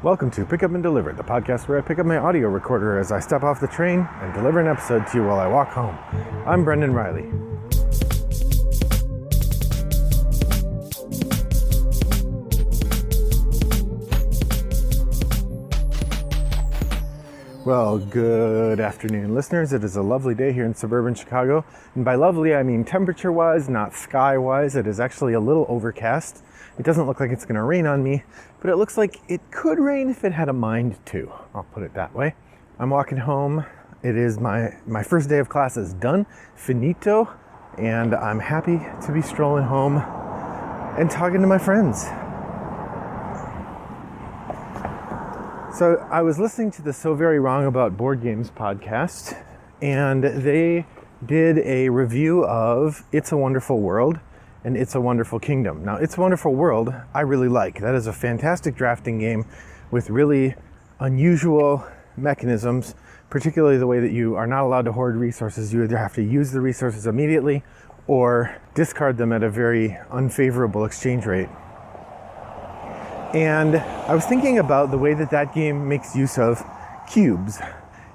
Welcome to Pick Up and Deliver, the podcast where I pick up my audio recorder as I step off the train and deliver an episode to you while I walk home. I'm Brendan Riley. Well, good afternoon, listeners. It is a lovely day here in suburban Chicago. And by lovely, I mean temperature-wise, not sky-wise. It is actually a little overcast. It doesn't look like it's going to rain on me, but it looks like it could rain if it had a mind to. I'll put it that way. I'm walking home. It is my first day of class is done, finito, and I'm happy to be strolling home and talking to my friends. So I was listening to the So Very Wrong About Board Games podcast, and they did a review of It's a Wonderful World and It's a Wonderful Kingdom. Now, It's a Wonderful World, I really like. That is a fantastic drafting game with really unusual mechanisms, particularly the way that you are not allowed to hoard resources. You either have to use the resources immediately or discard them at a very unfavorable exchange rate. And I was thinking about the way that game makes use of cubes.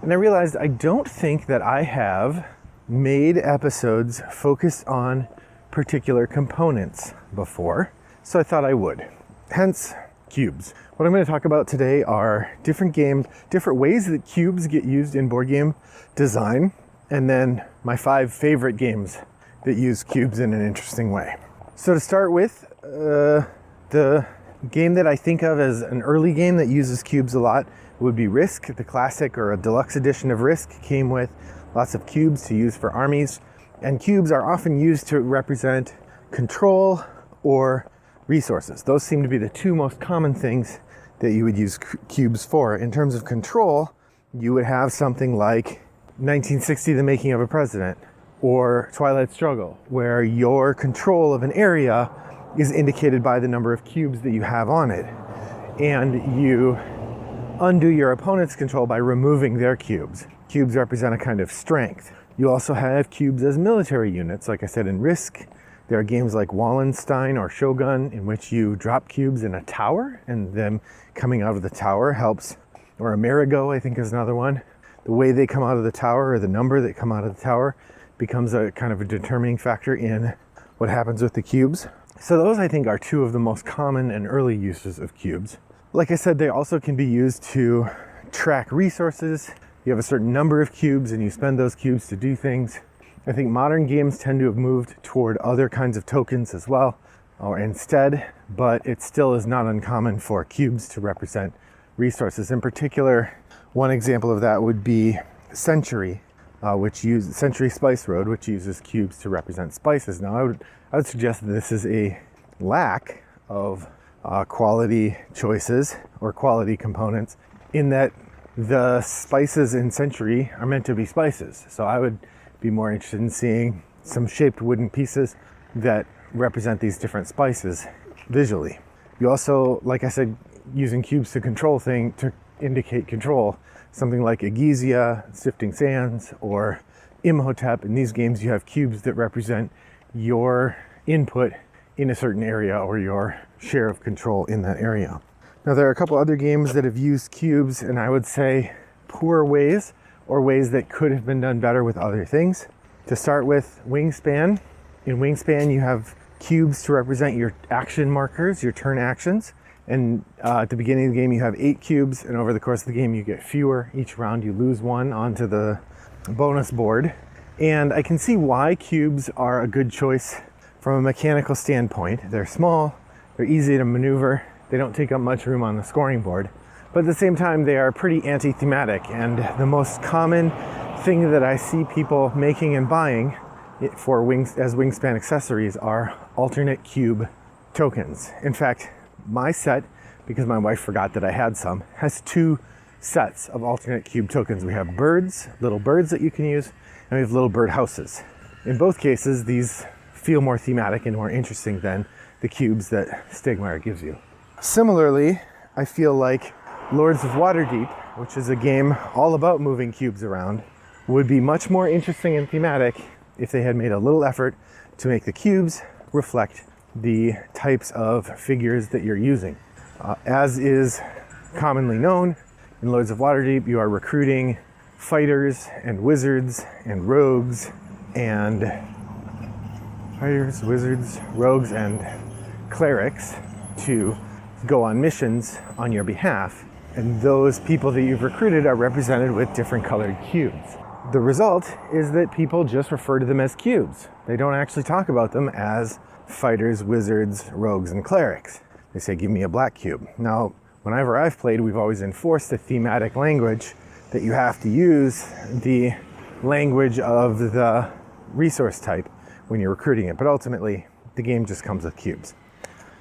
And I realized I don't think that I have made episodes focused on particular components before, so I thought I would. Hence, cubes. What I'm going to talk about today are different ways that cubes get used in board game design, and then my 5 favorite games that use cubes in an interesting way. So to start with, the game that I think of as an early game that uses cubes a lot would be Risk. The classic or a deluxe edition of Risk came with lots of cubes to use for armies. And cubes are often used to represent control or resources. Those seem to be the 2 most common things that you would use cubes for. In terms of control, you would have something like 1960, The Making of a President, or Twilight Struggle, where your control of an area is indicated by the number of cubes that you have on it. And you undo your opponent's control by removing their cubes. Cubes represent a kind of strength. You also have cubes as military units. Like I said, in Risk, there are games like Wallenstein or Shogun in which you drop cubes in a tower, and them coming out of the tower helps. Or Amerigo, I think, is another one. The way they come out of the tower, or the number that come out of the tower, becomes a kind of a determining factor in what happens with the cubes. So those, I think, are 2 of the most common and early uses of cubes. Like I said, they also can be used to track resources. You have a certain number of cubes and you spend those cubes to do things. I think modern games tend to have moved toward other kinds of tokens as well, or instead, but it still is not uncommon for cubes to represent resources. In particular, one example of that would be Century, Century Spice Road, which uses cubes to represent spices. Now, I would suggest that this is a lack of quality choices or quality components, in that the spices in Century are meant to be spices. So I would be more interested in seeing some shaped wooden pieces that represent these different spices visually. You also, like I said, using cubes to indicate control, something like Egizia, Sifting Sands, or Imhotep. In these games, you have cubes that represent your input in a certain area or your share of control in that area. Now, there are a couple other games that have used cubes, and I would say poor ways, or ways that could have been done better with other things. To start with, Wingspan. In Wingspan, you have cubes to represent your action markers, your turn actions. And at the beginning of the game, you have 8 cubes, and over the course of the game, you get fewer. Each round, you lose 1 onto the bonus board. And I can see why cubes are a good choice from a mechanical standpoint. They're small, they're easy to maneuver, they don't take up much room on the scoring board. But at the same time, they are pretty anti-thematic, and the most common thing that I see people making and buying as Wingspan accessories are alternate cube tokens. In fact, my set, because my wife forgot that I had some, has 2 sets of alternate cube tokens. We have birds, little birds that you can use, and we have little bird houses. In both cases, these feel more thematic and more interesting than the cubes that Stegmaier gives you. Similarly, I feel like Lords of Waterdeep, which is a game all about moving cubes around, would be much more interesting and thematic if they had made a little effort to make the cubes reflect the types of figures that you're using. As is commonly known. In Lords of Waterdeep, you are recruiting fighters and wizards and rogues and clerics to go on missions on your behalf. And those people that you've recruited are represented with different colored cubes. The result is that people just refer to them as cubes. They don't actually talk about them as fighters, wizards, rogues, and clerics. They say, give me a black cube. Now, whenever I've played, we've always enforced a thematic language that you have to use the language of the resource type when you're recruiting it. But ultimately, the game just comes with cubes.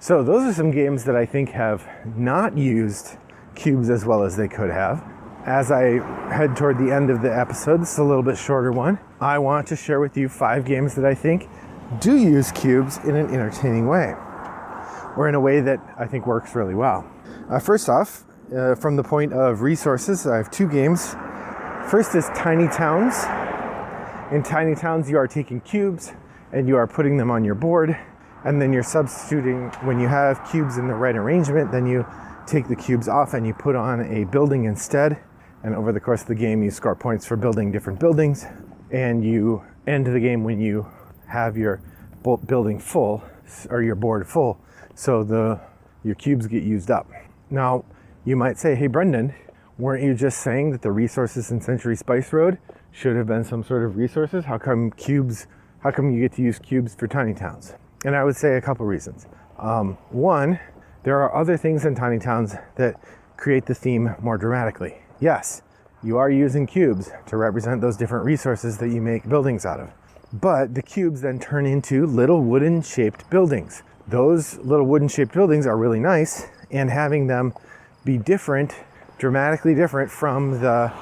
So those are some games that I think have not used cubes as well as they could have. As I head toward the end of the episode, this is a little bit shorter one, I want to share with you 5 games that I think do use cubes in an entertaining way, or in a way that I think works really well. First off, from the point of resources, I have 2 games. First is Tiny Towns. In Tiny Towns, you are taking cubes and you are putting them on your board, and then you're substituting. When you have cubes in the right arrangement, then you take the cubes off and you put on a building instead. And over the course of the game, you score points for building different buildings, and you end the game when you have your building full, or your board full, so your cubes get used up. Now, you might say, hey Brendan, weren't you just saying that the resources in Century Spice Road should have been some sort of resources? How come you get to use cubes for Tiny Towns? And I would say a couple reasons. One, there are other things in Tiny Towns that create the theme more dramatically. Yes, you are using cubes to represent those different resources that you make buildings out of. But the cubes then turn into little wooden shaped buildings. Those little wooden shaped buildings are really nice, and having them be different, dramatically different from the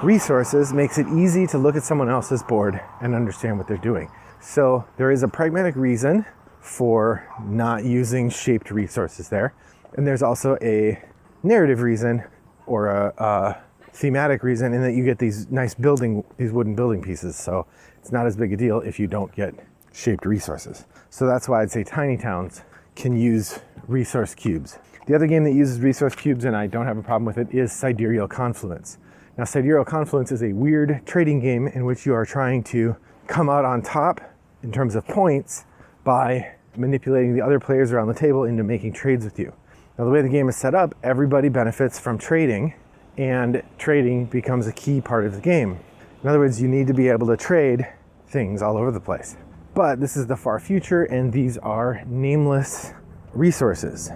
resources, makes it easy to look at someone else's board and understand what they're doing. So there is a pragmatic reason for not using shaped resources there. And there's also a narrative reason, or a thematic reason, in that you get these wooden building pieces. So it's not as big a deal if you don't get shaped resources. So that's why I'd say Tiny Towns can use resource cubes. The other game that uses resource cubes, and I don't have a problem with it, is Sidereal Confluence. Now, Sidereal Confluence is a weird trading game in which you are trying to come out on top in terms of points by manipulating the other players around the table into making trades with you. Now, the way the game is set up, everybody benefits from trading, and trading becomes a key part of the game. In other words, you need to be able to trade things all over the place. But this is the far future, and these are nameless resources.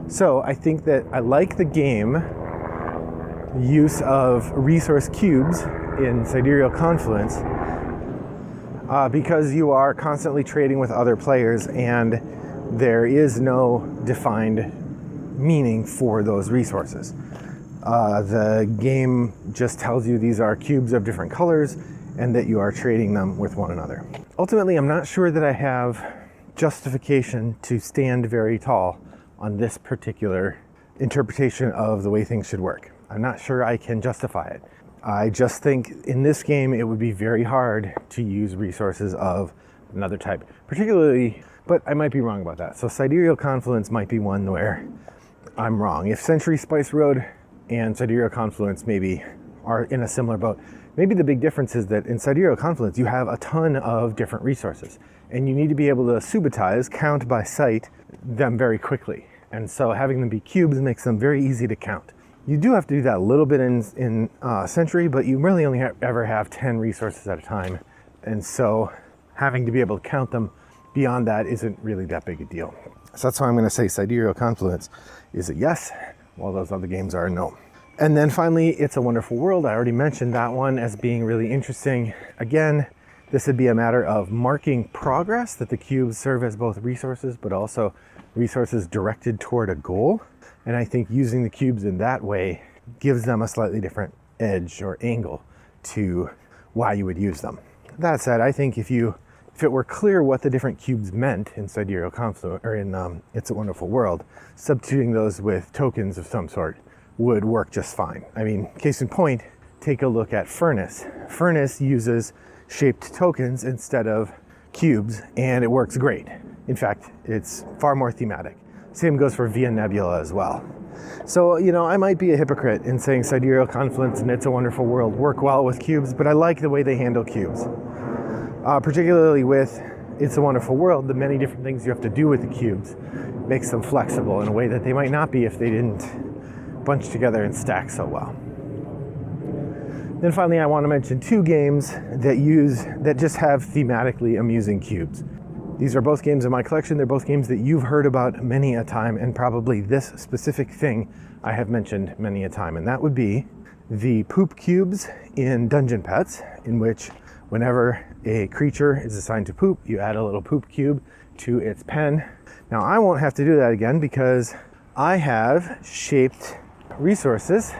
So I think that I like the game use of resource cubes in Sidereal Confluence because you are constantly trading with other players, and there is no defined meaning for those resources. The game just tells you these are cubes of different colors and that you are trading them with one another. Ultimately, I'm not sure that I have justification to stand very tall on this particular interpretation of the way things should work. I'm not sure I can justify it. I just think in this game it would be very hard to use resources of another type, particularly, but I might be wrong about that. So Sidereal Confluence might be one where I'm wrong. If Century Spice Road and Sidereal Confluence maybe are in a similar boat, maybe the big difference is that in Sidereal Confluence you have a ton of different resources, and you need to be able to subitize, count by sight, them very quickly. And so having them be cubes makes them very easy to count. You do have to do that a little bit in Century, but you really only ever have 10 resources at a time. And so having to be able to count them beyond that isn't really that big a deal. So that's why I'm going to say Sidereal Confluence is a yes, while those other games are a no. And then finally, It's a Wonderful World. I already mentioned that one as being really interesting. Again, this would be a matter of marking progress, that the cubes serve as both resources, but also resources directed toward a goal. And I think using the cubes in that way gives them a slightly different edge or angle to why you would use them. That said, I think if it were clear what the different cubes meant in Sidereal Confluence, or in It's a Wonderful World, substituting those with tokens of some sort would work just fine. I mean, case in point, take a look at Furnace. Furnace uses shaped tokens instead of cubes, and it works great. In fact, it's far more thematic. Same goes for Via Nebula as well. So, I might be a hypocrite in saying Sidereal Confluence and It's a Wonderful World work well with cubes, but I like the way they handle cubes. Particularly with It's a Wonderful World, the many different things you have to do with the cubes makes them flexible in a way that they might not be if they didn't bunch together and stack so well. Then finally, I want to mention 2 games that just have thematically amusing cubes. These are both games in my collection. They're both games that you've heard about many a time, and probably this specific thing I have mentioned many a time, and that would be the poop cubes in Dungeon Pets, in which whenever a creature is assigned to poop, you add a little poop cube to its pen. Now, I won't have to do that again because I have shaped resources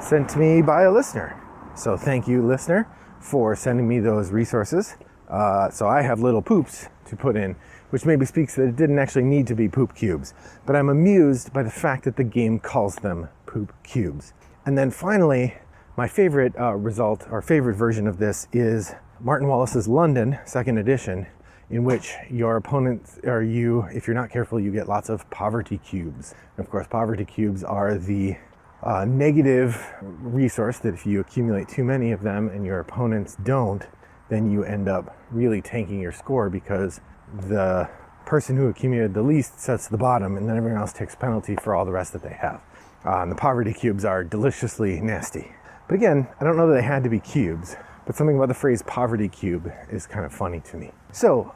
sent to me by a listener. So thank you, listener, for sending me those resources. So I have little poops to put in, which maybe speaks that it didn't actually need to be poop cubes. But I'm amused by the fact that the game calls them poop cubes. And then finally, my favorite result, or favorite version of this, is Martin Wallace's London, 2nd edition, in which your opponents, or you, if you're not careful, you get lots of poverty cubes. And of course, poverty cubes are the negative resource that if you accumulate too many of them and your opponents don't, then you end up really tanking your score because the person who accumulated the least sets the bottom and then everyone else takes penalty for all the rest that they have. And the poverty cubes are deliciously nasty. But again, I don't know that they had to be cubes, but something about the phrase poverty cube is kind of funny to me. So,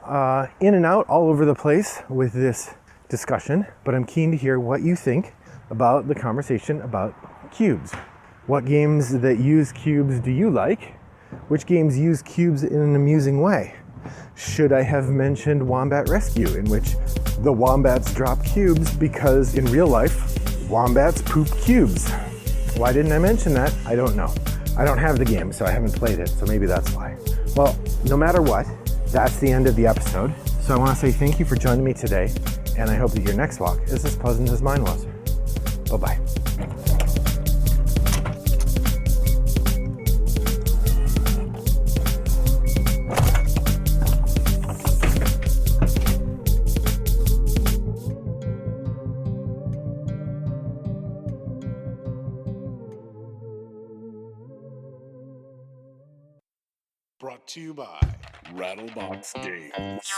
in and out all over the place with this discussion, but I'm keen to hear what you think about the conversation about cubes. What games that use cubes do you like? Which games use cubes in an amusing way? Should I have mentioned Wombat Rescue, in which the wombats drop cubes because in real life, wombats poop cubes? Why didn't I mention that? I don't know. I don't have the game, so I haven't played it, so maybe that's why. Well, no matter what, that's the end of the episode. So I want to say thank you for joining me today, and I hope that your next walk is as pleasant as mine was. Bye-bye. Brought to you by Rattlebox Games.